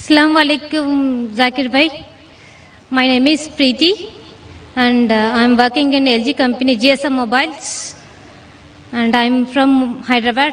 Assalamu alaikum, Zakir bhai. My name is Preeti and I'm working in LG company GSM Mobiles and I'm from Hyderabad.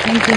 Thank you.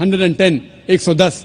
110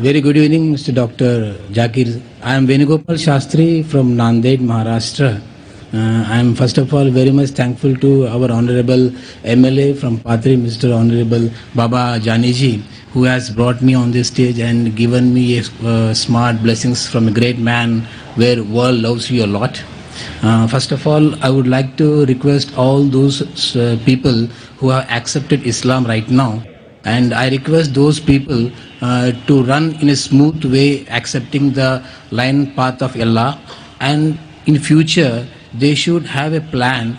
Very good evening, Mr. Dr. Zakir. I am Venugopal Shastri from Nanded, Maharashtra. I am first of all very much thankful to our Honorable MLA from Patri, Mr. Honorable Baba Janiji, who has brought me on this stage and given me smart blessings from a great man where world loves you a lot. First of all, I would like to request all those people who have accepted Islam right now, and I request those people to run in a smooth way accepting the line path of Allah, and in future they should have a plan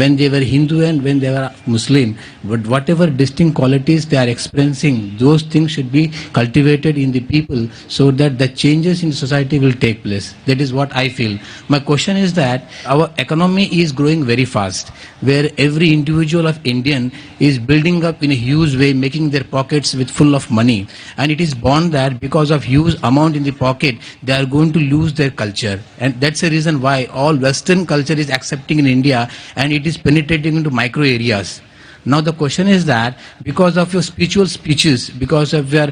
when they were Hindu and when they were Muslim. But whatever distinct qualities they are experiencing, those things should be cultivated in the people so that the changes in society will take place. That is what I feel. My question is that our economy is growing very fast, where every individual of Indian is building up in a huge way, making their pockets with full of money. And it is born that because of huge amount in the pocket, they are going to lose their culture. And that's the reason why all Western culture is accepting in India and it is penetrating into micro areas. Now the question is that because of your spiritual speeches, because of your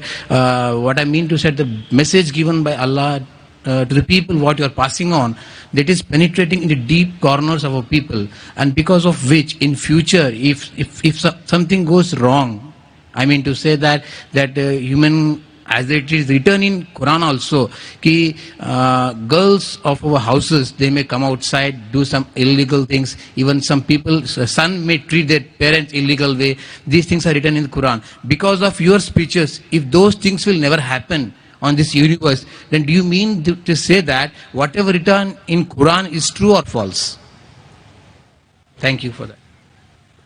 what I mean to say, the message given by Allah to the people, what you are passing on, that is penetrating in the deep corners of our people, and because of which in future if something goes wrong, I mean to say that human, as it is written in Quran also, ki girls of our houses, they may come outside, do some illegal things. Even some people, son may treat their parents illegal way. These things are written in the Quran. Because of your speeches, if those things will never happen on this universe, then do you mean to say that whatever written in Quran is true or false? Thank you for that.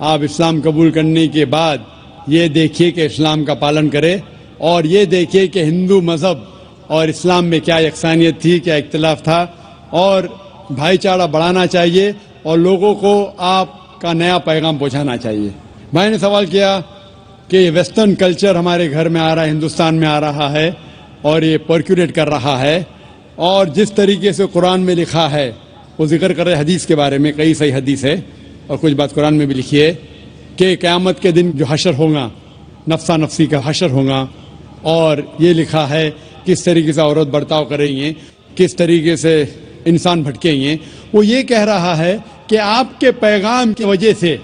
آپ اسلام قبول کرنے کے بعد یہ دیکھیے کہ اسلام کا پالن کرے، اور یہ دیکھیے کہ ہندو مذہب اور اسلام میں کیا یکسانیت تھی، کیا اختلاف تھا، اور بھائی چارہ بڑھانا چاہیے اور لوگوں کو آپ کا نیا پیغام پہنچانا چاہیے۔ بھائی نے سوال کیا کہ یہ ویسٹرن کلچر ہمارے گھر میں آ رہا ہے، ہندوستان میں آ رہا ہے اور یہ پرکولیٹ کر رہا ہے، اور جس طریقے سے قرآن میں لکھا ہے وہ ذکر کر رہے حدیث کے بارے میں، کئی صحیح حدیث ہے اور کچھ بات قرآن میں بھی لکھی ہے کہ قیامت کے دن جو حشر ہوگا نفسا نفسی کا حشر ہوگا، اور یہ لکھا ہے کس طریقے سے عورت برتاؤ کریں گے، کس طریقے سے انسان بھٹکیں گے۔ وہ یہ کہہ رہا ہے کہ آپ کے پیغام کی وجہ سے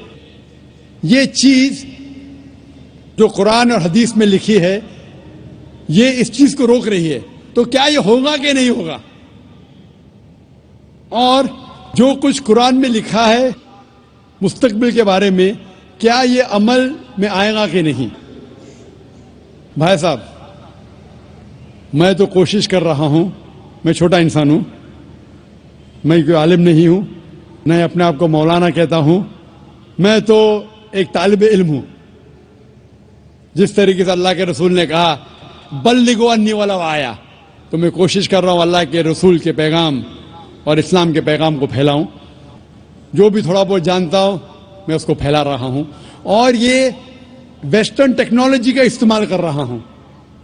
یہ چیز جو قرآن اور حدیث میں لکھی ہے یہ اس چیز کو روک رہی ہے، تو کیا یہ ہوگا کہ نہیں ہوگا؟ اور جو کچھ قرآن میں لکھا ہے مستقبل کے بارے میں، کیا یہ عمل میں آئے گا کہ نہیں؟ بھائی صاحب، میں تو کوشش کر رہا ہوں، میں چھوٹا انسان ہوں، میں کوئی عالم نہیں ہوں، میں اپنے آپ کو مولانا کہتا ہوں، میں تو ایک طالب علم ہوں۔ جس طریقے سے اللہ کے رسول نے کہا بلغوا انی ولو آیا، تو میں کوشش کر رہا ہوں اللہ کے رسول کے پیغام اور اسلام کے پیغام کو پھیلاؤں، جو بھی تھوڑا بہت جانتا ہوں میں اس کو پھیلا رہا ہوں، اور یہ ویسٹرن ٹیکنالوجی کا استعمال کر رہا ہوں۔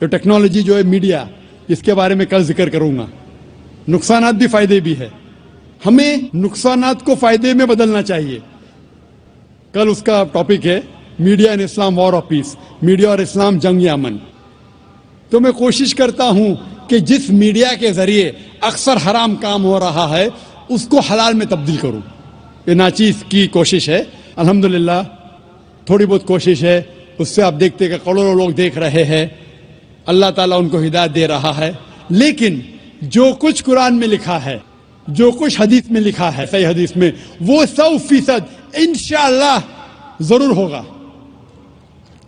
جو ٹیکنالوجی جو ہے میڈیا، اس کے بارے میں کل ذکر کروں گا، نقصانات بھی فائدے بھی ہے، ہمیں نقصانات کو فائدے میں بدلنا چاہیے۔ کل اس کا ٹاپک ہے media in Islam war of peace, media اور اسلام جنگ امن۔ تو میں کوشش کرتا ہوں کہ جس میڈیا کے ذریعے اکثر حرام کام ہو رہا ہے اس کو حلال میں تبدیل کروں۔ یہ ناچیز کی کوشش ہے، الحمدللہ تھوڑی بہت کوشش ہے، اس سے آپ دیکھتے کہ کروڑوں لوگ دیکھ رہے ہیں، اللہ تعالیٰ ان کو ہدایت دے رہا ہے۔ لیکن جو کچھ قرآن میں لکھا ہے، جو کچھ حدیث میں لکھا ہے، صحیح حدیث میں، وہ 100% انشاءاللہ ضرور ہوگا،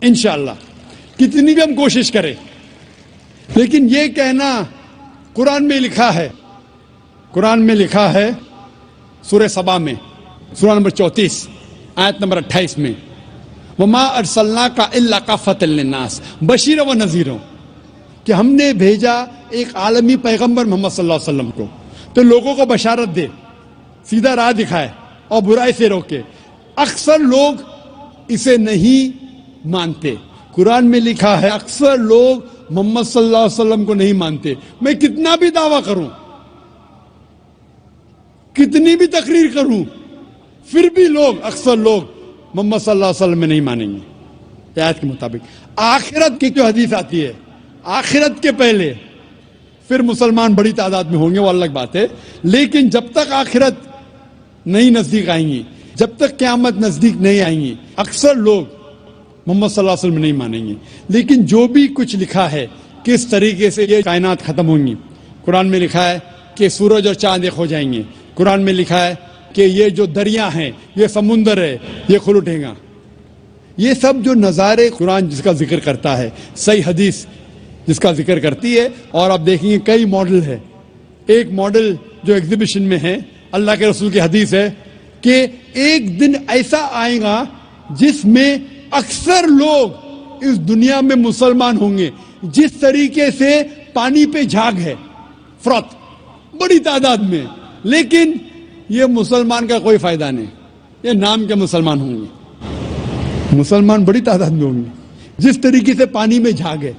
انشاءاللہ، کتنی بھی ہم کوشش کریں۔ لیکن یہ کہنا قرآن میں لکھا ہے، قرآن میں لکھا ہے سورہ سبا میں، سورہ نمبر 34 آیت نمبر 28 میں، وما ارسلناک الا کافۃ للناس بشیرا و نذیرا، کہ ہم نے بھیجا ایک عالمی پیغمبر محمد صلی اللہ علیہ وسلم کو تو لوگوں کو بشارت دے، سیدھا راہ دکھائے اور برائی سے روکے۔ اکثر لوگ اسے نہیں مانتے، قرآن میں لکھا ہے اکثر لوگ محمد صلی اللہ علیہ وسلم کو نہیں مانتے۔ میں کتنا بھی دعویٰ کروں، کتنی بھی تقریر کروں، پھر بھی اکثر لوگ محمد صلی اللہ علیہ وسلم میں نہیں مانیں گے آیت کے مطابق۔ آخرت کی جو حدیث آتی ہے، آخرت کے پہلے پھر مسلمان بڑی تعداد میں ہوں گے، وہ الگ بات ہے، لیکن جب تک آخرت نہیں نزدیک آئیں گی، جب تک قیامت نزدیک نہیں آئیں گی، اکثر لوگ محمد صلی اللہ علیہ وسلم نہیں مانیں گے۔ لیکن جو بھی کچھ لکھا ہے کس طریقے سے یہ کائنات ختم ہوں گی، قرآن میں لکھا ہے کہ سورج اور چاند ایک ہو جائیں گے، قرآن میں لکھا ہے کہ یہ جو دریا ہیں، یہ سمندر ہے، یہ کھل اٹھے گا۔ یہ سب جو نظارے قرآن جس کا ذکر کرتا ہے، صحیح حدیث جس کا ذکر کرتی ہے، اور آپ دیکھیں گے کئی ماڈل ہے۔ ایک ماڈل جو ایگزیبیشن میں ہے، اللہ کے رسول کی حدیث ہے کہ ایک دن ایسا آئے گا جس میں اکثر لوگ اس دنیا میں مسلمان ہوں گے، جس طریقے سے پانی پہ جھاگ ہے، فرات بڑی تعداد میں، لیکن یہ مسلمان کا کوئی فائدہ نہیں، یہ نام کے مسلمان ہوں گے، مسلمان بڑی تعداد میں ہوں گے جس طریقے سے پانی میں جھاگ ہے۔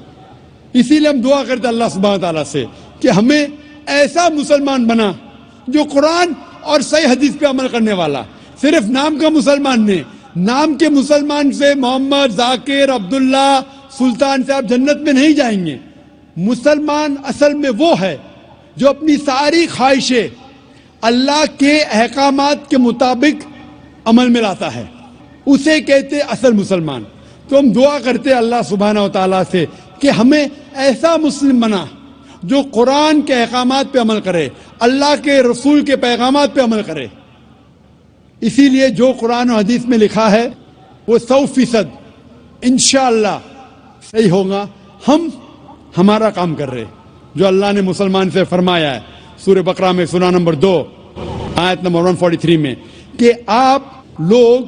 اسی لیے ہم دعا کرتے اللہ سبحانہ تعالیٰ سے کہ ہمیں ایسا مسلمان بنا جو قرآن اور صحیح حدیث پہ عمل کرنے والا، صرف نام کا مسلمان نہیں۔ نام کے مسلمان سے محمد، ذاکر، عبداللہ، سلطان سے آپ جنت میں نہیں جائیں گے۔ مسلمان اصل میں وہ ہے جو اپنی ساری خواہشیں اللہ کے احکامات کے مطابق عمل میں لاتا ہے، اسے کہتے اصل مسلمان۔ تو ہم دعا کرتے اللہ سبحانہ و تعالیٰ سے کہ ہمیں ایسا مسلم بنا جو قرآن کے احکامات پہ عمل کرے، اللہ کے رسول کے پیغامات پہ عمل کرے۔ اسی لیے جو قرآن و حدیث میں لکھا ہے وہ 100% انشاءاللہ صحیح ہوگا۔ ہم ہمارا کام کر رہے جو اللہ نے مسلمان سے فرمایا ہے سورہ بقرہ میں، سورہ نمبر 2 آیت نمبر 143 میں، کہ آپ لوگ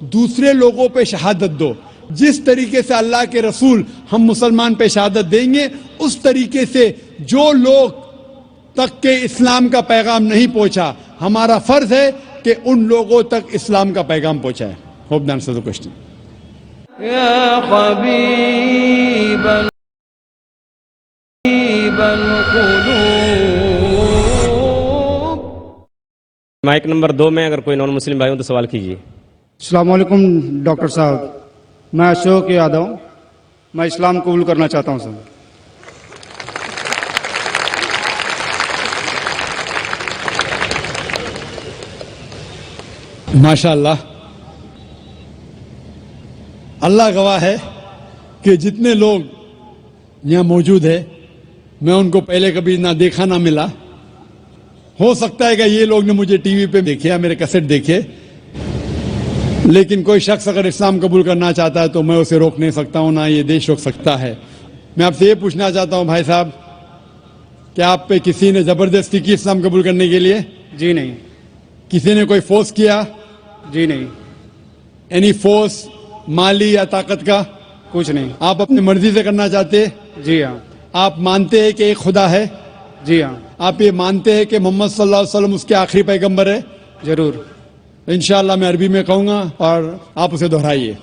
دوسرے لوگوں پہ شہادت دو. جس طریقے سے اللہ کے رسول ہم مسلمان پہ شہادت دیں گے, اس طریقے سے جو لوگ تک کہ اسلام کا پیغام نہیں پہنچا, ہمارا فرض ہے کہ ان لوگوں تک اسلام کا پیغام پہنچائے. ہوپ دان سے کوشچن. يا حبيب القلوب. مائک نمبر 2 میں اگر کوئی نان مسلم بھائی ہو تو سوال کیجیے. السلام علیکم ڈاکٹر صاحب, میں اشوک یادو, میں اسلام قبول کرنا چاہتا ہوں سر. ماشاء اللہ, اللہ گواہ ہے کہ جتنے لوگ یہاں موجود ہیں میں ان کو پہلے کبھی نہ دیکھا نہ ملا. ہو سکتا ہے کہ یہ لوگ نے مجھے ٹی وی پہ دیکھے یا میرے کیسٹ دیکھے, لیکن کوئی شخص اگر اسلام قبول کرنا چاہتا ہے تو میں اسے روک نہیں سکتا ہوں, نہ یہ دیش روک سکتا ہے. میں آپ سے یہ پوچھنا چاہتا ہوں بھائی صاحب, کیا آپ پہ کسی نے زبردستی کی اسلام قبول کرنے کے لیے؟ جی نہیں. کسی نے کوئی فورس کیا؟ جی نہیں. اینی فورس مالی یا طاقت کا؟ کچھ نہیں. آپ اپنی مرضی سے کرنا چاہتے؟ جی ہاں. آپ مانتے ہیں کہ ایک خدا ہے؟ جی ہاں. آپ یہ مانتے ہیں کہ محمد صلی اللہ علیہ وسلم اس کے آخری پیغمبر ہے؟ ضرور. انشاءاللہ میں عربی میں کہوں گا اور آپ اسے دہرائیے.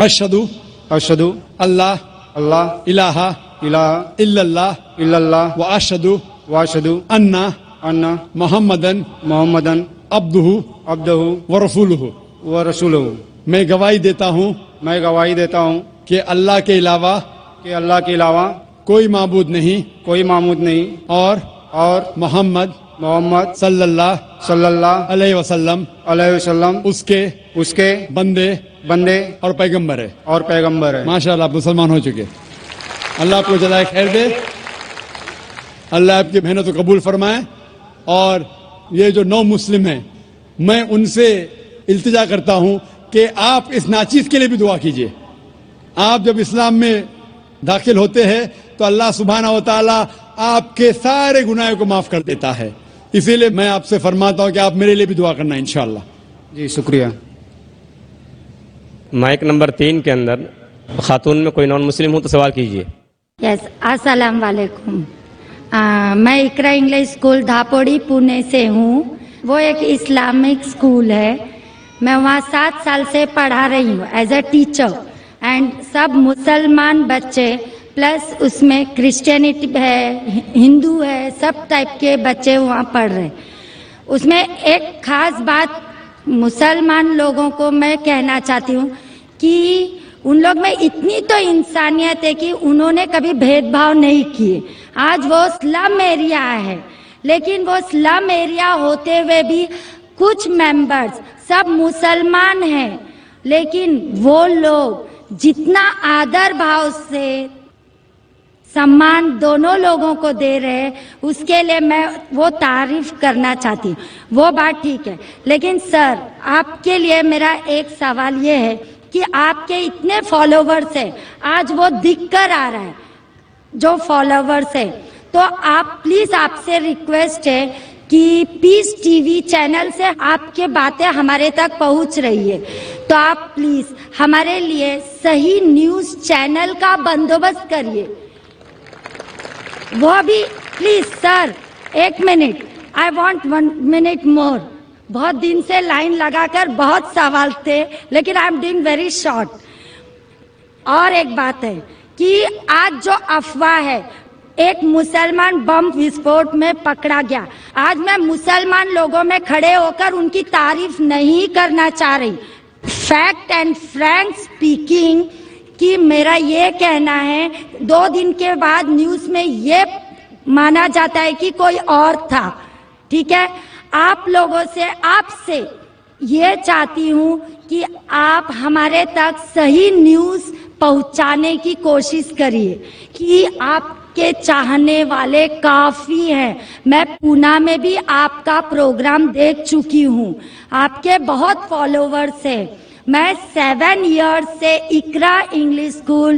اشہدو اشہدو اللہ اللہ الہ الہ الا اللہ الا اللہ و اشہدو واشہدو انا ان محمدن محمدن عبدہ عبدہ و رسولہ. ورسولہ. میں گواہی دیتا ہوں میں گواہی دیتا ہوں کہ اللہ کے علاوہ کہ اللہ کے علاوہ کوئی معبود نہیں کوئی معبود نہیں, اور محمد محمد صلی اللہ صلی اللہ علیہ وسلم علیہ وسلم اس کے بندے بندے اور پیغمبر ہے. اور پیغمبر ہے. ماشاءاللہ آپ مسلمان ہو چکے. اللہ آپ کو جزائے خیر دے, اللہ آپ کی محنت کو قبول فرمائے. اور یہ جو نو مسلم ہیں میں ان سے التجا کرتا ہوں کہ آپ اس ناچیز کے لیے بھی دعا کیجیے. آپ جب اسلام میں داخل ہوتے ہیں تو اللہ سبحانہ و تعالی آپ کے سارے گناہوں کو معاف کر دیتا ہے. اسی لیے میں آپ سے فرماتا ہوں کہ آپ میرے لیے بھی دعا کرنا انشاءاللہ. جی شکریہ. مائک نمبر 3 کے اندر خاتون میں کوئی نان مسلم ہو تو سوال کیجیے. یس السلام علیکم. میں اقرا انگلش اسکول دھاپوڑی پونے سے ہوں. وہ ایک اسلامک اسکول ہے. میں وہاں 7 سال سے پڑھا رہی ہوں ایز اے ٹیچر. اینڈ سب مسلمان بچے پلس اس میں کرسچینٹی ہے, ہندو ہے, سب ٹائپ کے بچے وہاں پڑھ رہے. اس میں ایک خاص بات مسلمان لوگوں کو میں کہنا چاہتی ہوں کہ ان لوگ میں اتنی تو انسانیت ہے کہ انہوں نے کبھی بھید بھاؤ نہیں کیے. آج وہ سلم ایریا ہے, لیکن وہ سلم ایریا ہوتے ہوئے بھی کچھ ممبرز سب مسلمان ہیں, لیکن وہ لوگ جتنا آدر بھاؤ سے سمان دونوں لوگوں کو دے رہے, اس کے لیے میں وہ تعریف کرنا چاہتی ہوں. وہ بات ٹھیک ہے, لیکن سر آپ کے لیے میرا ایک سوال یہ ہے کہ آپ کے اتنے فالوورز ہیں, آج وہ دکھ کر آ رہا ہے جو فالوورز ہیں, تو آپ پلیز آپ سے ریکویسٹ ہے کہ پیس ٹی وی چینل سے آپ کے باتیں ہمارے تک پہنچ رہی ہے, تو آپ پلیز ہمارے لیے صحیح نیوز چینل کا بندوبست کریے. وہ بھی please sir 1 minute, I want 1 minute more. بہت دن سے لائن لگا کر بہت سوال تھے, لیکن I am doing very short. اور ایک بات ہے کہ آج جو افواہ ہے, ایک مسلمان بم وسفوٹ میں پکڑا گیا. آج میں مسلمان لوگوں میں کھڑے ہو کر ان کی تعریف نہیں کرنا چاہ رہی. فیکٹ اینڈ فرینک اسپیکنگ کہ میرا یہ کہنا ہے, 2 دن کے بعد نیوز میں یہ مانا جاتا ہے کہ کوئی اور تھا. ٹھیک ہے, آپ لوگوں سے, آپ سے یہ چاہتی ہوں کہ آپ ہمارے تک صحیح نیوز پہنچانے کی کوشش کریے کہ آپ کے چاہنے والے کافی ہیں. میں پونا میں بھی آپ کا پروگرام دیکھ چکی ہوں, آپ کے بہت فالوورز ہیں. میں 7 ایئرز سے Iqra English school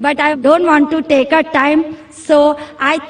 but I don't want to take a time, so I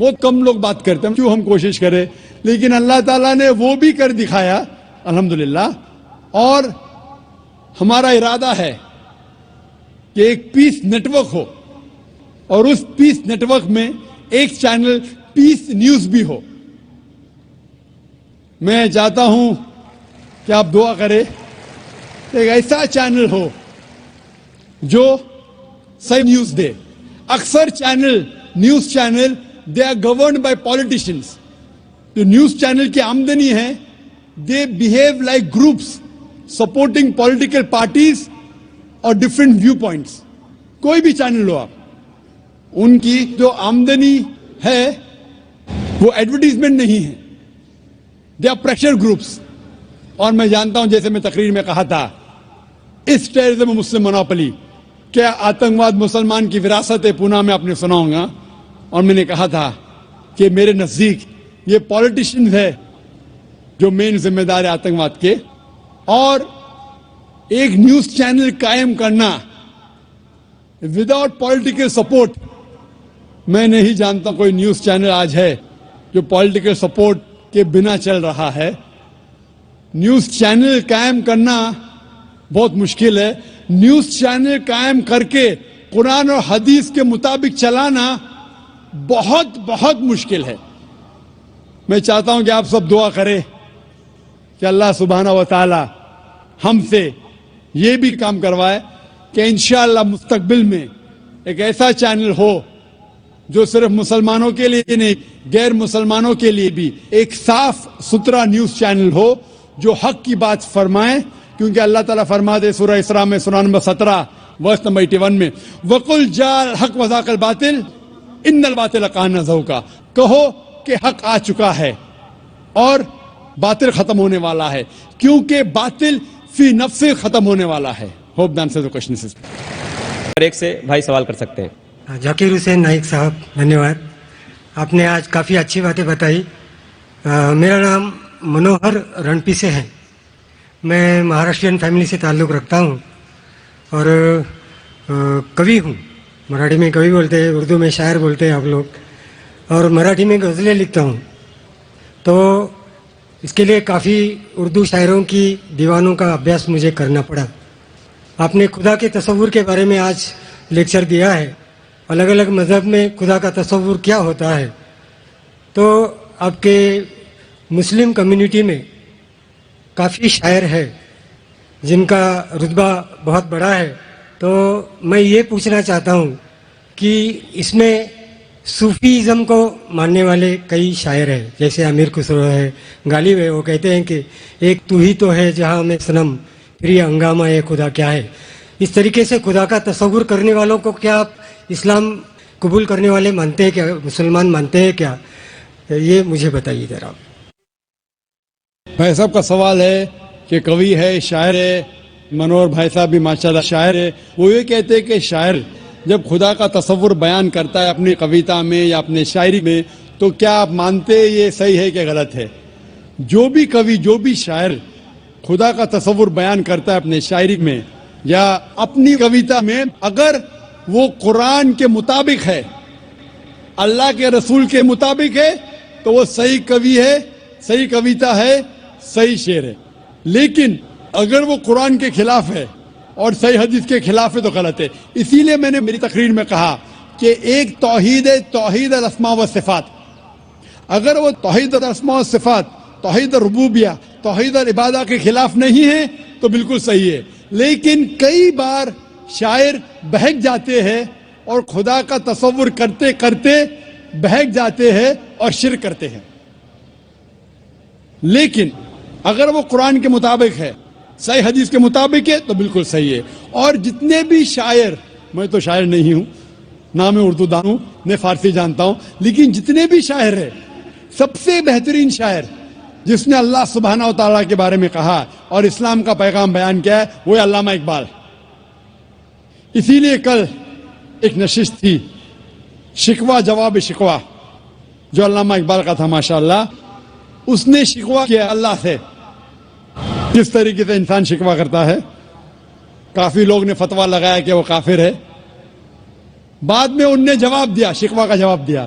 بہت کم لوگ بات کرتے ہیں کیوں ہم کوشش کریں, لیکن اللہ تعالیٰ نے وہ بھی کر دکھایا الحمدللہ. اور ہمارا ارادہ ہے کہ ایک پیس نیٹ ورک ہو, اور اس پیس نیٹ ورک میں ایک چینل پیس نیوز بھی ہو. میں چاہتا ہوں کہ آپ دعا کریں ایک ایسا چینل ہو جو صحیح نیوز دے. اکثر channel news channel they are governed by politicians. جو نیوز چینل کی آمدنی ہے they behave like groups supporting political parties اور ڈفرینٹ ویو پوائنٹس. کوئی بھی چینل لو آپ, ان کی جو آمدنی ہے وہ ایڈورٹیزمنٹ نہیں ہے, دے آر پریشر گروپس. اور میں جانتا ہوں جیسے میں تقریر میں کہا تھا اس ٹیررزم مسلم مونوپلی, کیا آتنکواد مسلمان کی وراثت ہے پونا میں آپ نے سنا ہوگا. اور میں نے کہا تھا کہ میرے نزدیک یہ پولیٹیشین ہے جو مین ذمہ دار ہے آتنکواد کے. اور ایک نیوز چینل قائم کرنا وداؤٹ پولیٹیکل سپورٹ, میں نہیں جانتا کوئی نیوز چینل آج ہے جو پولیٹیکل سپورٹ کے بنا چل رہا ہے. نیوز چینل قائم کرنا بہت مشکل ہے. نیوز چینل قائم کر کے قرآن اور حدیث کے مطابق چلانا بہت بہت مشکل ہے. میں چاہتا ہوں کہ آپ سب دعا کریں کہ اللہ سبحانہ و تعالی ہم سے یہ بھی کام کروائے کہ انشاءاللہ مستقبل میں ایک ایسا چینل ہو جو صرف مسلمانوں کے لیے نہیں غیر مسلمانوں کے لیے بھی ایک صاف ستھرا نیوز چینل ہو جو حق کی بات فرمائے. کیونکہ اللہ تعالیٰ فرماتے سورہ اسراء میں سورہ نمبر 17 ورس نمبر 81 میں وَقُلْ جَاءَ الْحَقُّ وَزَهَقَ الْبَاطِلُ إِنَّ الْبَاطِلَ كَانَ زَهُوقًا. کہو کہ حق آ چکا ہے اور باطل ختم ہونے والا ہے, کیونکہ باطل فی نفس ختم ہونے والا ہے. ہوپ دان سے کوشچن اور ایک سے بھائی سوال کر سکتے ہیں. ذاکر حسین نائک صاحب, دھنیہ واد. آپ نے آج کافی اچھی باتیں بتائی. میرا نام منوہر رنپی سے ہے. میں مہاراشٹرین فیملی سے تعلق رکھتا ہوں اور کوی ہوں. مراٹھی میں کوی بولتے ہیں, اردو میں شاعر بولتے ہیں آپ لوگ, اور مراٹھی میں غزلیں لکھتا ہوں. تو اس کے لیے کافی اردو شاعروں کی دیوانوں کا ابھیاس مجھے کرنا پڑا. آپ نے خدا کے تصور کے بارے میں آج لیکچر دیا ہے. الگ الگ مذہب میں خدا کا تصور کیا ہوتا ہے. تو آپ کے مسلم کمیونٹی میں کافی شاعر ہے جن کا رتبہ بہت بڑا ہے. تو میں یہ پوچھنا چاہتا ہوں کہ اس میں صوفیزم کو ماننے والے کئی شاعر ہیں, جیسے امیر خسرو ہے, غالب ہے. وہ کہتے ہیں کہ ایک تو ہی تو ہے جہاں میں صنم, پھر یہ ہنگامہ ہے خدا کیا ہے. اس طریقے سے خدا کا تصور کرنے والوں کو کیا آپ اسلام قبول کرنے والے مانتے ہیں کیا, مسلمان مانتے ہیں کیا, یہ مجھے بتائیے ذرا. بھائی صاحب کا سوال ہے کہ کوی ہے, شاعر ہے. منور بھائی صاحب بھی ماشاءاللہ شاعر ہے. وہ یہ کہتے ہیں کہ شاعر جب خدا کا تصور بیان کرتا ہے اپنی کویتا میں یا اپنے شاعری میں, تو کیا آپ مانتے یہ صحیح ہے کہ غلط ہے؟ جو بھی کوی, جو بھی شاعر خدا کا تصور بیان کرتا ہے اپنے شاعری میں یا اپنی کویتا میں, اگر وہ قرآن کے مطابق ہے, اللہ کے رسول کے مطابق ہے, تو وہ صحیح کوی ہے, صحیح کویتا ہے, صحیح شعر ہے. لیکن اگر وہ قرآن کے خلاف ہے اور صحیح حدیث کے خلاف ہے تو غلط ہے. اسی لیے میں نے میری تقریر میں کہا کہ ایک توحید ہے, توحید الاسماء والصفات. اگر وہ توحید الاسماء والصفات, توحید الربوبیہ, توحید العبادہ کے خلاف نہیں ہے تو بالکل صحیح ہے. لیکن کئی بار شاعر بہک جاتے ہیں اور خدا کا تصور کرتے کرتے بہک جاتے ہیں اور شرک کرتے ہیں. لیکن اگر وہ قرآن کے مطابق ہے, صحیح حدیث کے مطابق ہے, تو بالکل صحیح ہے. اور جتنے بھی شاعر, میں تو شاعر نہیں ہوں, نہ میں اردو دان ہوں نہ فارسی جانتا ہوں, لیکن جتنے بھی شاعر ہیں, سب سے بہترین شاعر جس نے اللہ سبحانہ و تعالیٰ کے بارے میں کہا اور اسلام کا پیغام بیان کیا ہے وہ ہے علامہ اقبال. اسی لیے کل ایک نشست تھی شکوہ جواب شکوہ جو علامہ اقبال کا تھا. ماشاءاللہ اس نے شکوہ کیا اللہ سے, کس طریقے سے انسان شکوہ کرتا ہے. کافی لوگ نے فتویٰ لگایا کہ وہ کافر ہے. بعد میں ان نے جواب دیا, شکوہ کا جواب دیا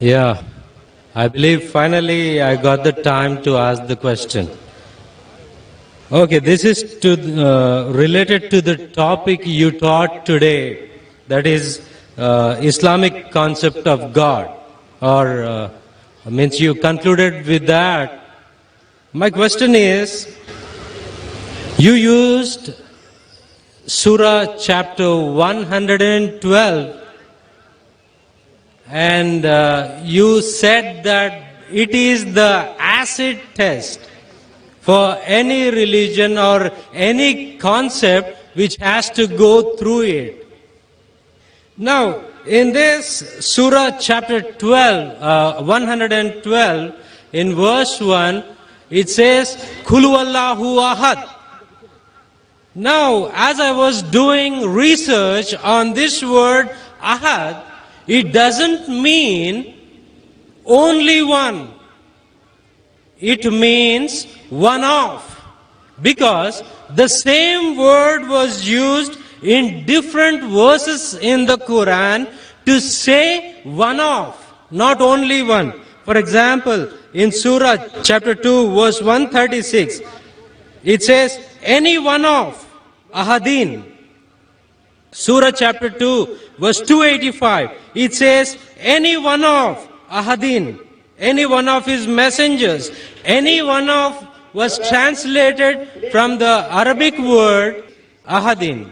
Yeah, I believe finally I got the time to ask the question. Okay, this is related to the topic you taught today, that is Islamic concept of God, or means you concluded with that. My question is, you used Surah chapter 112, and you said that it is the acid test for any religion or any concept which has to go through it. Now, in this Surah chapter 112, in verse 1, it says, Qul huwallahu ahad. Now, as I was doing research on this word ahad, it doesn't mean only one. It means one of. Because the same word was used in different verses in the Quran to say one of, not only one. For example, in Surah chapter 2 verse 136, it says any one of ahadin. Surah chapter 2 verse 285, it says any one of ahadin, any one of his messengers. Any one of was translated from the Arabic word ahadin.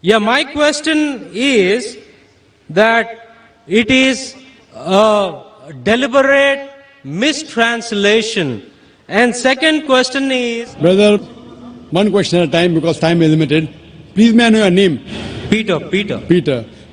Yeah, my question is that it is a deliberate mistranslation. And second question is, Brother, one question at a time because time is limited. Please may I know your name? Peter.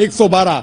112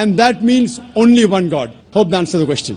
and that means only one God. Hope that answers the question.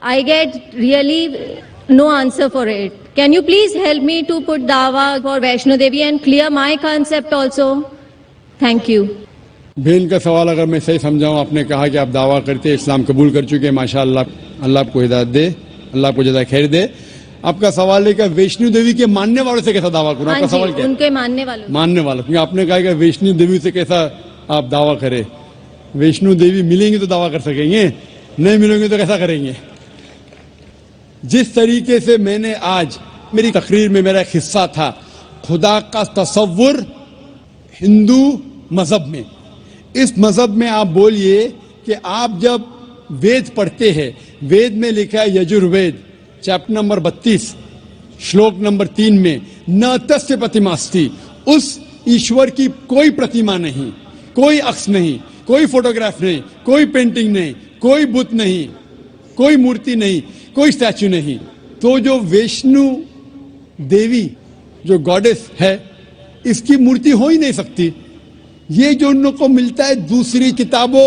I get really no answer for it. Can you please help me to put dawa for Vaishno Devi and clear my concept also? Thank you. بہن کا سوال اگر میں صحیح سمجھاؤں، آپ نے کہا کہ آپ دعویٰ کرتے اسلام قبول کر چکے، ماشاءاللہ، اللہ آپ کو ہدایت دے، اللہ آپ کو جزائے خیر دے. آپ کا سوال ہے کہ ویشنو دیوی کے ماننے والوں سے کیسا دعویٰ کروں؟ آپ کا سوال کیا ہے؟ ان کے ماننے والوں ماننے والوں، کیونکہ آپ نے کہا کہ ویشنو دیوی سے کیسا آپ دعویٰ کریں. ویشنو دیوی ملیں گے تو دعویٰ کر سکیں گے، نہیں ملیں گے تو کیسا کریں گے؟ جس طریقے سے میں نے آج میری تقریر میں میرا ایک حصہ تھا خدا کا تصور ہندو مذہب میں، اس مذہب میں آپ بولیے کہ آپ جب وید پڑھتے ہیں، وید میں لکھا ہے یجروید چیپٹر نمبر 32 شلوک نمبر 3 میں نہ تسیہ پرتیماستی، اس ایشور کی کوئی پرتیما نہیں، کوئی عکس نہیں، کوئی فوٹوگراف نہیں، کوئی پینٹنگ نہیں، کوئی بت نہیں، کوئی مورتی نہیں، کوئی اسٹیچو نہیں. تو جو ویشنو دیوی جو گاڈس ہے، اس کی مورتی ہو ہی نہیں سکتی. یہ جو ان کو ملتا ہے دوسری کتابوں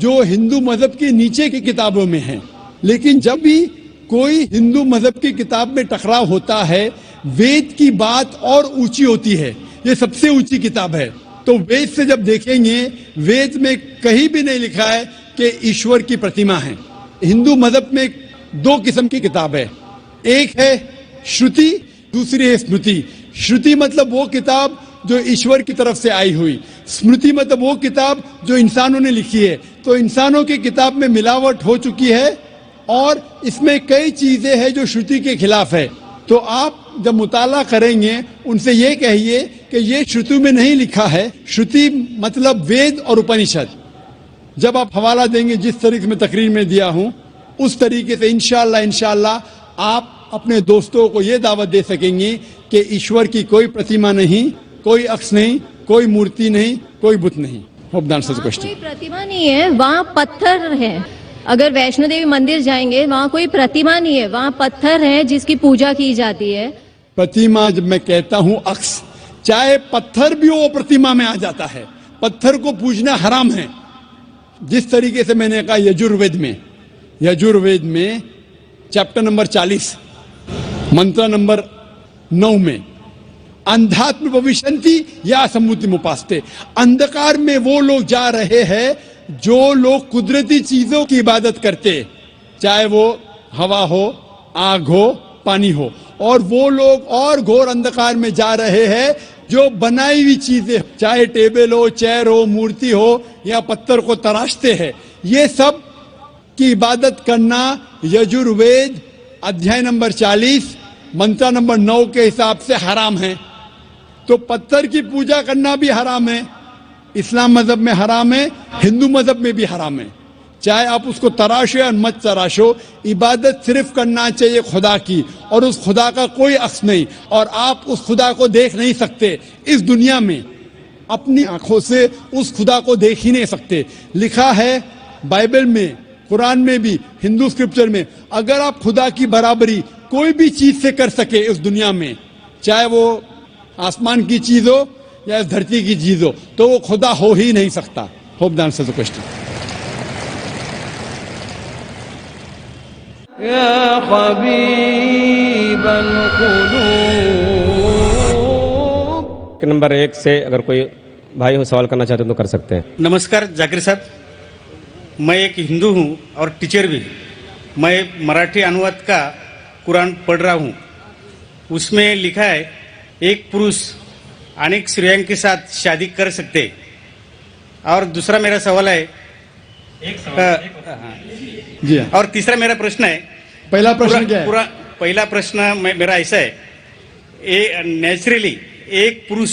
جو ہندو مذہب کے نیچے کی کتابوں میں ہیں. لیکن جب بھی کوئی ہندو مذہب کی کتاب میں ٹکراؤ ہوتا ہے، وید کی بات اور اونچی ہوتی ہے، یہ سب سے اونچی کتاب ہے. تو وید سے جب دیکھیں گے، وید میں کہیں بھی نہیں لکھا ہے کہ ایشور کی پرتیما ہے. ہندو مذہب میں دو قسم کی کتاب ہے، ایک ہے شروتی، دوسری ہے اسمرتی. شروتی مطلب وہ کتاب جو ایشور کی طرف سے آئی ہوئی، اسمرتی مطلب وہ کتاب جو انسانوں نے لکھی ہے. تو انسانوں کی کتاب میں ملاوٹ ہو چکی ہے اور اس میں کئی چیزیں ہیں جو شروتی کے خلاف ہے. تو آپ جب مطالعہ کریں گے ان سے یہ کہیے کہ یہ شروتی میں نہیں لکھا ہے. شروتی مطلب وید اور اپنشد. جب آپ حوالہ دیں گے جس طریقے سے میں تقریر میں دیا ہوں، اس طریقے سے انشاءاللہ آپ اپنے دوستوں کو یہ دعوت دے سکیں گے کہ ایشور کی کوئی پرتیما نہیں، کوئی عکس نہیں، کوئی مورتی نہیں، کوئی بت نہیں. کوئی پرتیما نہیں ہے، وہاں پتھر ہے. اگر ویشنو دیوی مندر جائیں گے وہاں کوئی پرتیما نہیں ہے، وہاں پتھر ہے جس کی پوجا کی جاتی ہے. پرتیما جب میں کہتا ہوں عکس، چاہے پتھر بھی وہ پرتیما میں آ جاتا ہے. پتھر کو پوجنا حرام ہے. جس طریقے سے میں نے کہا یجروید میں چیپٹر نمبر 40 منتر نمبر 9 میں اندھاتم بھوشنتی یا سموتی مپاستے، اندھکار میں وہ لوگ جا رہے ہیں جو لوگ قدرتی چیزوں کی عبادت کرتے، چاہے وہ ہوا ہو، آگ ہو، پانی ہو، اور وہ لوگ اور گھور اندھکار میں جا رہے ہیں جو بنائی ہوئی چیزیں، چاہے ٹیبل ہو، چیئر ہو، مورتی ہو یا پتھر کو تراشتے ہیں. یہ سب کی عبادت کرنا یجروید ادھیائے نمبر 40 منتر نمبر 9 کے حساب سے حرام ہے. تو پتھر کی پوجا کرنا بھی حرام ہے، اسلام مذہب میں حرام ہے، ہندو مذہب میں بھی حرام ہے. چاہے آپ اس کو تراشو یا مت تراشو، عبادت صرف کرنا چاہیے خدا کی، اور اس خدا کا کوئی عکس نہیں، اور آپ اس خدا کو دیکھ نہیں سکتے اس دنیا میں. اپنی آنکھوں سے اس خدا کو دیکھ ہی نہیں سکتے. لکھا ہے بائبل میں، قرآن میں بھی، ہندو اسکرپچر میں، اگر آپ خدا کی برابری کوئی بھی چیز سے کر سکے اس دنیا میں، چاہے وہ آسمان کی چیز ہو یا اس دھرتی کی چیز ہو، تو وہ خدا ہو ہی نہیں سکتا. Hope the answer the question. يا حبيب القلوب. نمبر 1 سے اگر کوئی بھائی ہو سوال کرنا چاہتے ہیں تو کر سکتے ہیں. نمسکار جاکر صاحب، میں ایک ہندو ہوں اور ٹیچر بھی. میں مراٹھی انواد کا قرآن پڑھ رہا ہوں. اس میں لکھا ہے ایک پروش انیک اسٹریوں کے ساتھ شادی کر سکتے. اور دوسرا میرا سوال ہے جی ہاں. اور تیسرا میرا پرشن ہے. پہلا پرشن کیا ہے؟ پہلا پرشن میرا ایسا ہے، نیچرلی ایک پروش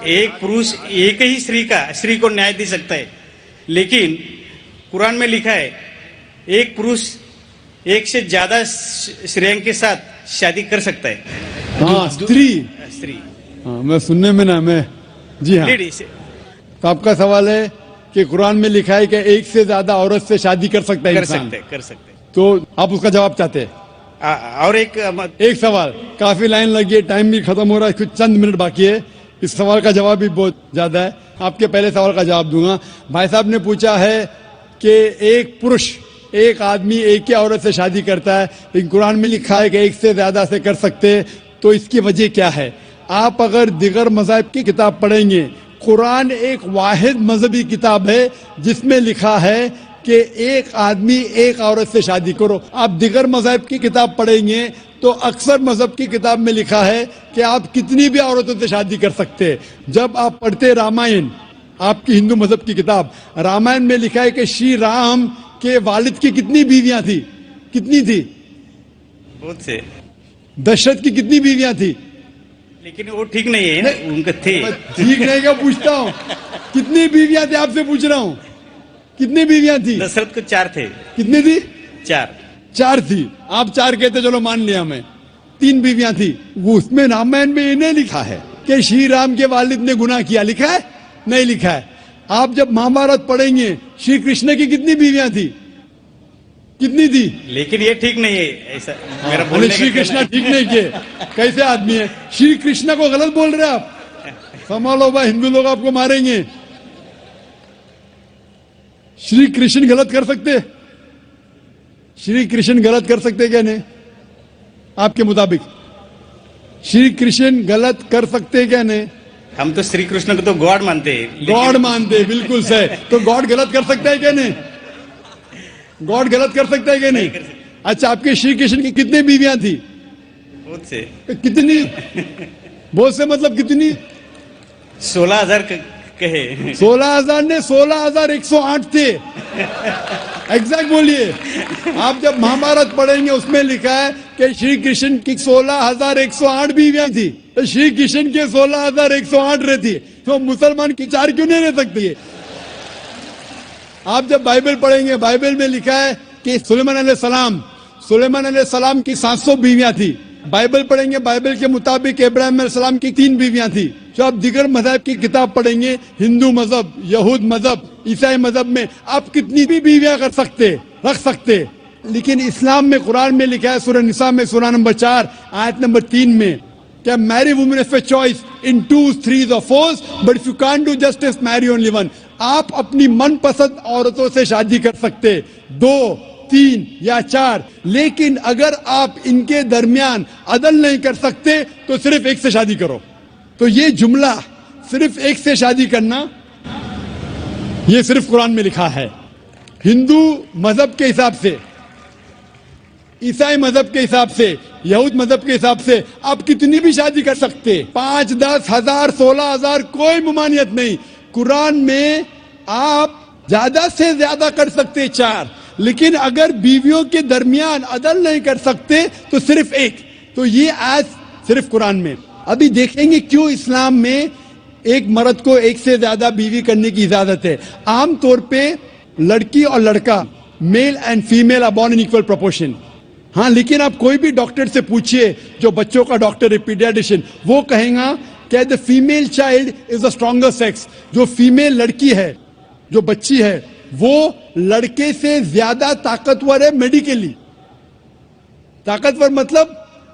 ایک ہی اسٹری کو نیائے دے سکتا ہے، لیکن قرآن میں لکھا ہے ایک پروش ایک سے زیادہ اسٹریوں کے ساتھ شادی کر سکتا ہے. ہاں، اسٹری. میں سننے میں نا میں جی ہاں. تو آپ کا سوال ہے کہ قرآن میں لکھا ہے کہ ایک سے زیادہ عورت سے شادی کر سکتا ہے انسان. کر سکتے. تو آپ اس کا جواب چاہتے ہیں؟ اور ایک سوال، کافی لائن لگی ہے، ٹائم بھی ختم ہو رہا ہے، کچھ چند منٹ باقی ہے. اس سوال کا جواب بھی بہت زیادہ ہے. آپ کے پہلے سوال کا جواب دوں گا. بھائی صاحب نے پوچھا ہے کہ ایک پروش، ایک آدمی ایک ہی عورت سے شادی کرتا ہے، لیکن قرآن میں لکھا ہے کہ ایک سے زیادہ سے کر سکتے. تو اس کی وجہ کیا ہے؟ آپ اگر دیگر مذاہب کی کتاب پڑھیں گے، قرآن ایک واحد مذہبی کتاب ہے جس میں لکھا ہے کہ ایک آدمی ایک عورت سے شادی کرو. آپ دیگر مذہب کی کتاب پڑھیں گے تو اکثر مذہب کی کتاب میں لکھا ہے کہ آپ کتنی بھی عورتوں سے شادی کر سکتے. جب آپ پڑھتے رامائن، آپ کی ہندو مذہب کی کتاب رامائن میں لکھا ہے کہ شری رام کے والد کی کتنی بیویاں تھی؟ کتنی تھی؟ بہت سے. دشرت کی کتنی بیویاں تھی؟ لیکن وہ ٹھیک نہیں ہے نا، ان کے تھے. ٹھیک نہیں کیا پوچھتا ہوں، کتنی بیویاں تھی آپ سے پوچھ رہا ہوں. کتنی بیویاں تھی؟ دشرت کو 4 تھے. کتنی تھی؟ 4 تھی. آپ 4 کہتے چلو مان لیا ہمیں. 3 بیویاں تھی. وہ اس میں رامائن میں یہ نہیں لکھا ہے کہ شری رام کے والد نے گناہ کیا. لکھا ہے؟ نہیں لکھا ہے. آپ جب مہابھارت پڑھیں گے شری کرشن کی کتنی بیویاں تھی؟ کتنی تھی؟ لیکن یہ ٹھیک نہیں ہے ایسا میرا بولے. شری کرشن ٹھیک نہیں کیے. کیسے آدمی ہے؟ شری کرشن کو غلط بول رہے آپ. سنبھالو بھائی، ہندو لوگ آپ کو ماریں گے. شری کرشن غلط کر سکتے؟ شری کرشن غلط کر سکتے کیا نہیں؟ آپ کے مطابق شری کرشن غلط کر سکتے کیا نہیں؟ ہم تو شری کرشن کو تو گاڈ مانتے ہیں. گاڈ مانتے، بالکل صحیح. تو گاڈ غلط کر سکتا ہے کیا نہیں؟ گاڈ غلط کر سکتا ہے کیا نہیں؟ اچھا، آپ کے شری کرشن کی کتنی بیویاں تھی؟ بہت سے. کتنی؟ بہت سے مطلب کتنی؟ 16,000 کہے. 16,000 نے 16,108 تھے. ایگزیکٹ بولیے. آپ جب مہابھارت پڑھیں گے اس میں لکھا ہے کہ شری کرشن کی 16,108 بیویاں تھی. تو شری کرشن کے 16,108 رہتی ہے تو مسلمان کی 4 کیوں نہیں رہ سکتی؟ آپ جب بائبل پڑھیں گے بائبل میں لکھا ہے کہ سلیمان علیہ السلام کی 700 بیویاں تھی. بائبل پڑھیں گے بائبل کے مطابق ابراہیم علیہ السلام کی 3 بیویاں تھی. جو آپ دیگر مذہب کی کتاب پڑھیں گے، ہندو مذہب، یہود مذہب، عیسائی مذہب میں آپ کتنی بھی بیویاں رکھ سکتے. لیکن اسلام میں قرآن میں لکھا ہے سورہ نساء میں سورہ نمبر 4 آیت نمبر 3 میں کہ میری woman is choice in 2, 3 or 4 but if you can't do justice میری اونلی ون. آپ اپنی من پسند عورتوں سے شادی کر سکتے 2, 3 یا 4، لیکن اگر آپ ان کے درمیان عدل نہیں کر سکتے تو صرف ایک سے شادی کرو. تو یہ جملہ صرف ایک سے شادی کرنا یہ صرف قرآن میں لکھا ہے. ہندو مذہب کے حساب سے، عیسائی مذہب کے حساب سے، یہود مذہب کے حساب سے آپ کتنی بھی شادی کر سکتے. 5, 10 ہزار، 16,000 کوئی ممانعت نہیں. قرآن میں آپ زیادہ سے زیادہ کر سکتے 4، لیکن اگر بیویوں کے درمیان عدل نہیں کر سکتے تو صرف ایک. تو یہ آیت صرف قرآن میں. ابھی دیکھیں گے کیوں اسلام میں ایک مرد کو ایک سے زیادہ بیوی کرنے کی اجازت ہے. عام طور پہ لڑکی اور لڑکا، male and female are born in equal proportion. ہاں، لیکن آپ کوئی بھی ڈاکٹر سے پوچھئے جو بچوں کا ڈاکٹر ہے، پیڈیاٹریشین، وہ کہیں گا کہ the female child is the stronger sex. جو فیمیل لڑکی ہے، جو بچی ہے، وہ لڑکے سے زیادہ طاقتور ہے میڈیکلی. طاقتور مطلب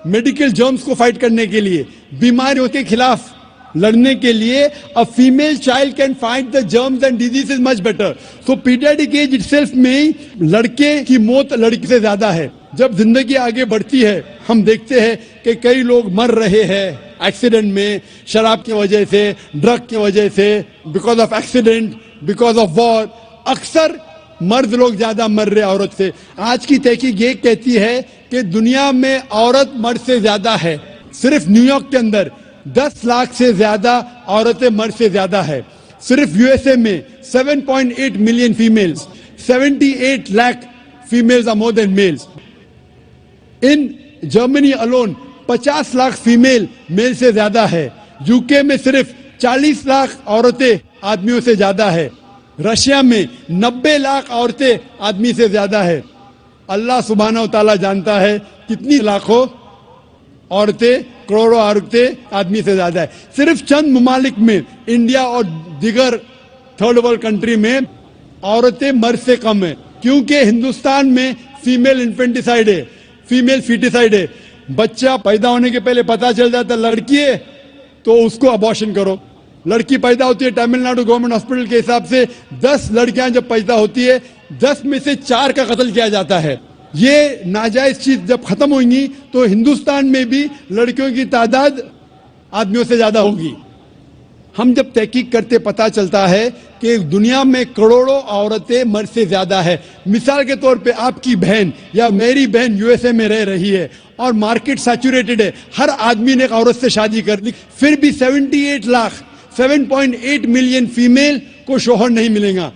میڈیکل جرمز کو فائٹ کرنے کے لیے، بیماریوں کے خلاف لڑنے کے لیے. a female child can fight the germs and diseases much better. so pediatric age itself میں لڑکے کی موت لڑکی سے زیادہ ہے. جب زندگی آگے بڑھتی ہے ہم دیکھتے ہیں کہ کئی لوگ مر رہے ہیں ایکسیڈنٹ میں، شراب کی وجہ سے، ڈرگ کی وجہ سے، because of accident, because of war. اکثر مرد لوگ زیادہ مر رہے عورت سے. آج کی تحقیق یہ کہتی ہے کہ دنیا میں عورت مرد سے زیادہ ہے. صرف نیو یارک کے اندر 10 لاکھ سے زیادہ عورتیں مرد سے زیادہ ہے. صرف یو ایس اے میں 7.8 million females, 78 lakh females are more than males. In Germany alone 50 lakh female male سے زیادہ ہے. یو کے میں صرف 40 لاکھ عورتیں آدمیوں سے زیادہ ہے. رشیا میں 90 لاکھ عورتیں آدمی سے زیادہ ہے. اللہ سبحانہ و تعالیٰ جانتا ہے کتنی لاکھوں عورتیں، کروڑوں عورتیں آدمی سے زیادہ ہے. صرف چند ممالک میں، انڈیا اور دیگر تھرڈ ورلڈ کنٹری میں، عورتیں مرد سے کم ہیں. کیونکہ ہندوستان میں فیمیل انفینٹیسائڈ ہے، فیمیل فیٹیسائڈ ہے. بچہ پیدا ہونے کے پہلے پتا چل جاتا لڑکی ہے تو اس کو ابارشن کرو. لڑکی پیدا ہوتی ہے تمل ناڈو گورنمنٹ ہاسپٹل کے حساب سے 10 لڑکیاں جب پیدا ہوتی ہے 10 میں سے 4 کا قتل کیا جاتا ہے. یہ ناجائز چیز جب ختم ہوئیں گی تو ہندوستان میں بھی لڑکیوں کی تعداد آدمیوں سے زیادہ ہوگی. ہم جب تحقیق کرتے پتہ چلتا ہے کہ دنیا میں کروڑوں عورتیں مرد سے زیادہ ہے. مثال کے طور پہ آپ کی بہن یا میری بہن یو ایس اے میں رہ رہی ہے اور مارکیٹ سیچوریٹڈ ہے, ہر آدمی نے ایک عورت سے شادی کر لی, پھر بھی 78 لاکھ 7.8 ملین فیمیل کو شوہر نہیں ملے گا.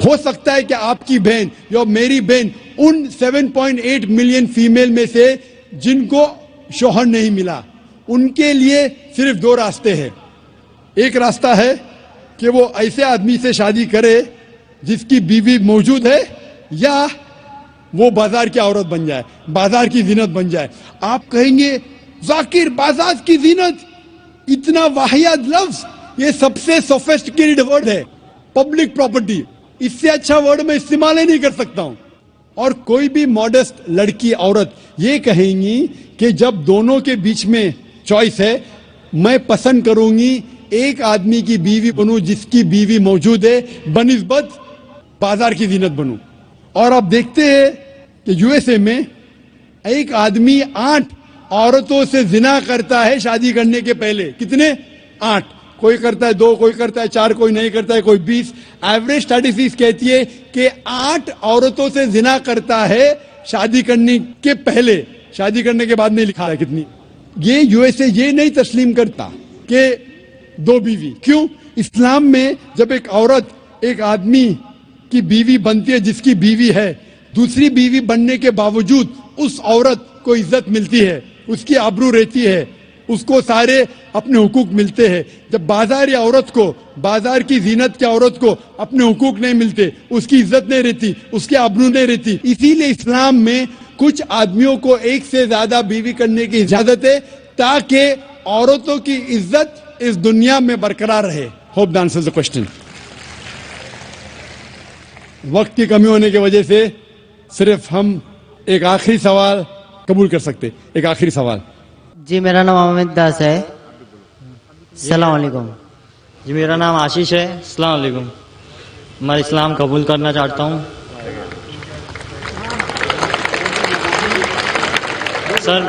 ہو سکتا ہے کہ آپ کی بہن یا میری بہن ان 7.8 ملین فیمیل میں سے جن کو شوہر نہیں ملا, ان کے لیے صرف 2 راستے ہیں. ایک راستہ ہے کہ وہ ایسے آدمی سے شادی کرے جس کی بیوی موجود ہے, یا وہ بازار کی عورت بن جائے, بازار کی زینت بن جائے. آپ کہیں گے ذاکر بازار کی زینت, اتنا واحد لفظ, یہ سب سے سوفسٹیکیٹڈ ورڈ ہے, پبلک پراپرٹی, اس سے اچھا ورڈ میں استعمال ہی نہیں کر سکتا ہوں. اور کوئی بھی ماڈسٹ لڑکی عورت یہ کہیں گی کہ جب دونوں کے بیچ میں چوائس ہے, میں پسند کروں گی ایک آدمی کی بیوی بنوں جس کی بیوی موجود ہے بنسبت بازار کی زینت بنوں. اور آپ دیکھتے ہیں کہ یو ایس اے میں ایک آدمی 8 عورتوں سے زنا کرتا ہے شادی کرنے کے پہلے. کتنے؟ 8. کوئی کرتا ہے 2, کوئی کرتا ہے 4, کوئی نہیں کرتا ہے کوئی 20. ایوریج اسٹیٹسٹکس کہتی ہے کہ 8 عورتوں سے زنا کرتا ہے شادی کرنے کے پہلے, شادی کرنے کے بعد نہیں لکھا ہے کتنی. یہ یو ایس اے یہ نہیں تسلیم کرتا کہ 2 بیوی. کیوں؟ اسلام میں جب ایک عورت ایک آدمی کی بیوی بنتی ہے جس کی بیوی ہے, دوسری بیوی بننے کے باوجود اس عورت کو عزت ملتی ہے, اس کی آبرو رہتی ہے, اس کو سارے اپنے حقوق ملتے ہیں. جب بازار یا عورت کو, بازار کی زینت کی عورت کو اپنے حقوق نہیں ملتے, اس کی عزت نہیں رہتی, اس کی آبرو نہیں رہتی. اسی لیے اسلام میں کچھ آدمیوں کو ایک سے زیادہ بیوی کرنے کی اجازت ہے تاکہ عورتوں کی عزت اس دنیا میں برقرار رہے. Hope the answers the question. وقت کی کمی ہونے کی وجہ سے صرف ہم ایک آخری سوال قبول کر سکتے. ایک آخری سوال. جی میرا نام احمد داس ہے. السلام علیکم. جی میرا نام آشیش ہے. السلام علیکم. میں اسلام قبول کرنا چاہتا ہوں. سر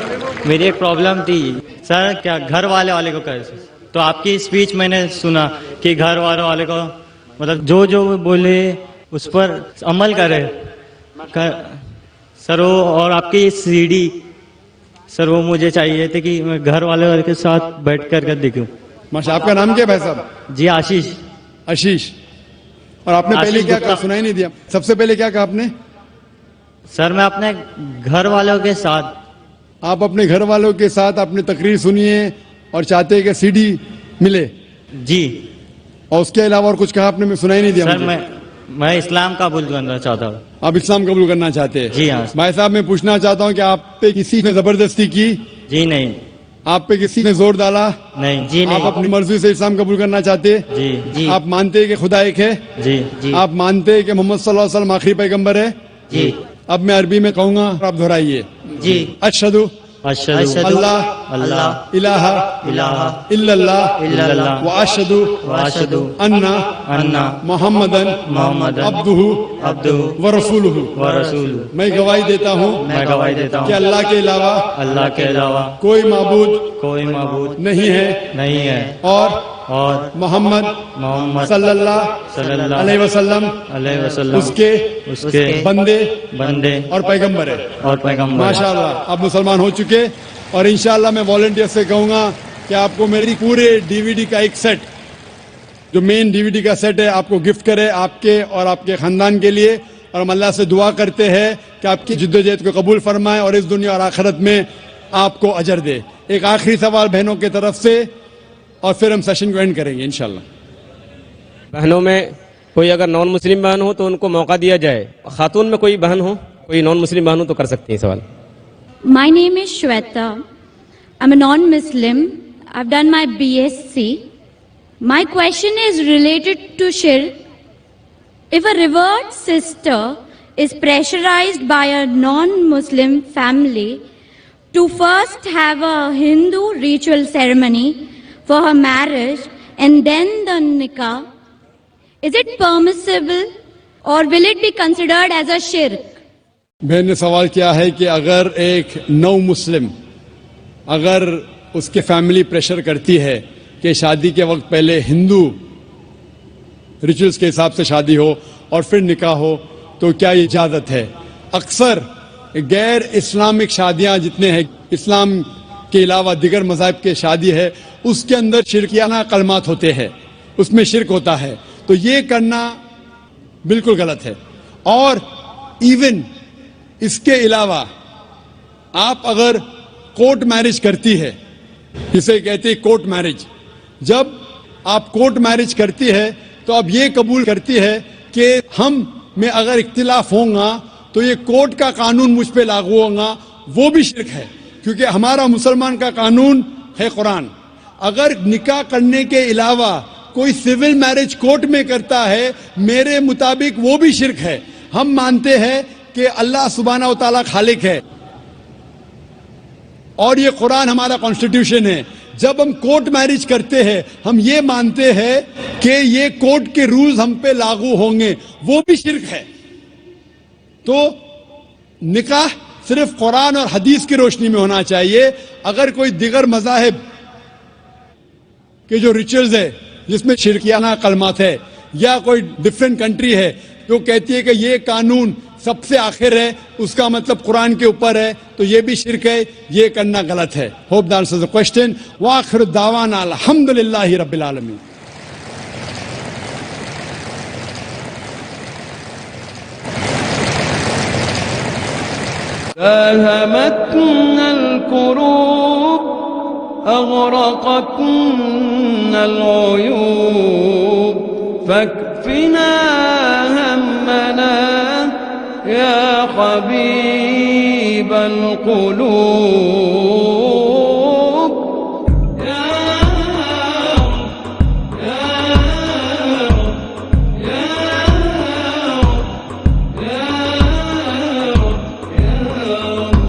میری ایک پرابلم تھی سر, کیا گھر والے کو کیسے, تو آپ کی اسپیچ میں نے سنا کہ گھر والے کو مطلب جو بولے اس پر عمل کرے سر. وہ اور آپ کی سی ڈی سر وہ مجھے چاہیے تھے کہ میں گھر والے کے ساتھ بیٹھ کر دیکھوں. ماشاء. آپ کا نام کیا بھائی صاحب؟ جی آشیش. آشیش. اور آپ نے پہلے کیا کہا, سنائی نہیں دیا. سب سے پہلے کیا کہا آپ نے؟ سر میں اپنے گھر والوں کے ساتھ. آپ اپنے گھر والوں کے ساتھ اپنی تقریر سنیے اور چاہتے ہیں کہ سی ڈی ملے. جی. اور اس کے علاوہ اور کچھ کہا آپ نے؟ میں سنائی نہیں دیا. سر میں اسلام قبول کرنا چاہتا ہوں. آپ اسلام قبول کرنا چاہتے ہیں؟ جی ہاں. بھائی صاحب میں پوچھنا چاہتا ہوں کہ آپ پہ کسی نے زبردستی کی؟ جی نہیں. آپ پہ کسی نے زور ڈالا؟ نہیں. جی آپ اپنی مرضی سے اسلام قبول کرنا چاہتے؟ جی. جی. آپ مانتے ہیں کہ خدا ایک ہے؟ جی. جی. آپ مانتے ہیں کہ محمد صلی اللہ علیہ وسلم آخری پیغمبر ہے؟ جی. اب میں عربی میں کہوں گا, آپ دہرائیے. جی. اشہدو اشہدو اللہ اللہ الہ الا اللہ واشہدو ان محمدن عبدہ ورسولہ. میں گواہی دیتا ہوں کہ اللہ کے علاوہ کوئی معبود نہیں ہے اور محمد صلی اللہ علیہ وسلم اس کے بندے اور پیغمبر ہے. ماشاءاللہ آپ مسلمان ہو چکے. اور انشاءاللہ میں والنٹیئر سے کہوں گا کہ آپ کو میری پورے ڈی وی ڈی کا ایک سیٹ, جو مین ڈی وی ڈی کا سیٹ ہے, آپ کو گفٹ کرے آپ کے اور آپ کے خاندان کے لیے. اور ہم اللہ سے دعا کرتے ہیں کہ آپ کی جدوجہد کو قبول فرمائے اور اس دنیا اور آخرت میں آپ کو اجر دے. ایک آخری سوال بہنوں کی طرف سے اور پھر ہم سیشن کو اینڈ کریں گے انشاءاللہ. بہنوں میں کوئی اگر نان مسلم بہن ہو تو ان کو موقع دیا جائے. خاتون میں کوئی بہن ہو, کوئی نان مسلم بہن ہو تو کر سکتے ہیں سوال. My name is Shweta. I'm a non-Muslim. I've done my BSc. My question is related to shirk. If a revered sister is pressurized by a non-Muslim family to first have a Hindu ritual ceremony for her marriage and then the nikah, is it permissible or will it be considered as a shirk? بہن نے سوال کیا ہے کہ اگر ایک نو مسلم اگر اس کے فیملی پریشر کرتی ہے کہ شادی کے وقت پہلے ہندو ریچولز کے حساب سے شادی ہو اور پھر نکاح ہو تو کیا یہ اجازت ہے؟ اکثر غیر اسلامک شادیاں جتنے ہیں، اسلام کے علاوہ دیگر مذاہب کے شادی ہے، اس کے اندر شرکیانہ کلمات ہوتے ہیں، اس میں شرک ہوتا ہے، تو یہ کرنا بالکل غلط ہے. اور ایون اس کے علاوہ آپ اگر کورٹ میرج کرتی ہے، جسے کہتے ہیں کورٹ میرج، جب آپ کورٹ میرج کرتی ہے تو اب یہ قبول کرتی ہے کہ ہم میں اگر اختلاف ہوں گا تو یہ کورٹ کا قانون مجھ پہ لاگو ہوگا، وہ بھی شرک ہے، کیونکہ ہمارا مسلمان کا قانون ہے قرآن. اگر نکاح کرنے کے علاوہ کوئی سول میرج کورٹ میں کرتا ہے، میرے مطابق وہ بھی شرک ہے. ہم مانتے ہیں کہ اللہ سبحانہ و تعالیٰ خالق ہے اور یہ قرآن ہمارا کانسٹیٹیوشن ہے. جب ہم کورٹ میرج کرتے ہیں ہم یہ مانتے ہیں کہ یہ کورٹ کے رولز ہم پہ لاگو ہوں گے، وہ بھی شرک ہے. تو نکاح صرف قرآن اور حدیث کی روشنی میں ہونا چاہیے. اگر کوئی دیگر مذاہب کے جو ریچولز ہے جس میں شرکیانہ کلمات ہے، یا کوئی ڈفرینٹ کنٹری ہے جو کہتی ہے کہ یہ قانون سب سے آخر ہے، اس کا مطلب قرآن کے اوپر ہے، تو یہ بھی شرک ہے، یہ کرنا غلط ہے. Hope that answers the question. وآخر دعوانا الحمدللہ رب العالمین. داهمتنا الكروب أغرقتنا العيوب فاكفنا همنا يا حبيب القلوب.